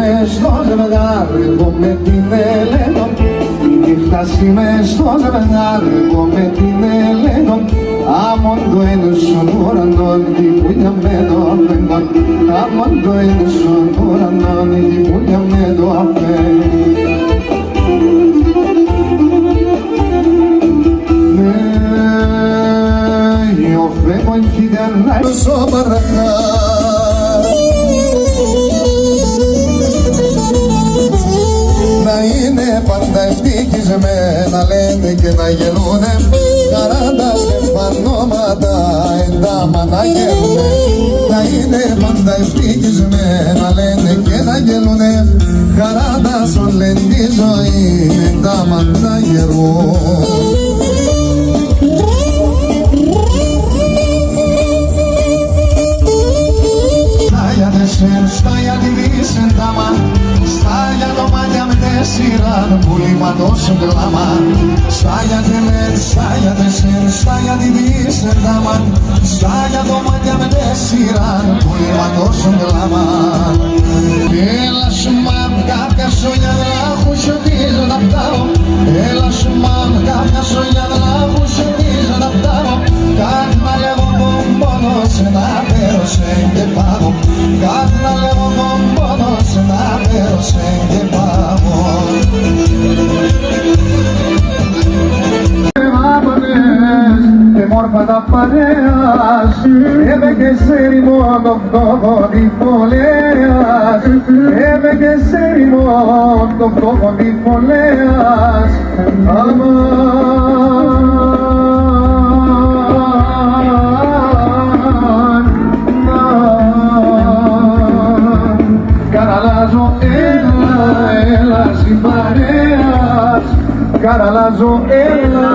μες στο ζευγάρι, εγώ με την Ελένο. Η φτάσει μες στο ζευγάρι, εγώ με την Ελένο. Άμον το είναι στον ουρανόν, η πουλιά με το αφέντον. Άμον το είναι στον ουρανόν, η πουλιά με το αφέντον. Φεύγω κι δεν άρχισω παραχά. Να είναι πάντα ευτυχισμένα, λένε και να γελούνε. 40 στεφανώματα εντάμα να γελούνε. Να είναι πάντα ευτυχισμένα, λένε και να γελούνε. 40 σου λένε τη ζωή εντάμα να γελούν. Στα για τη δύση ντάμα, στα για το μάτια με τέσσεραν πουλήματος γλάμα. Στα για τη μεν, στα για τέσσερ, στα για τη δύση ντάμα, στα για το μάτια με τέσσεραν πουλήματος γλάμα. Έλα σου μαμ, κάποια σόγια να χουσιωτίζω να φτάρω. Έλα σου μαμ, κάποια σόγια να χουσιωτίζω να φτάρω. Κάτι να λέγω τον πόνο σε να πέρωσε και πάω. Κάτι να λέγω τον πόνο σε να πέρωσε και πάω. Και μόρφα τα παρέας, έμε και σε ρημόν το φτώχο τη φωλέας. Έμε και σε ρημόν το φτώχο τη φωλέας. Καραλάζω έλα, έλα συμπαρέας. Καραλάζω έλα.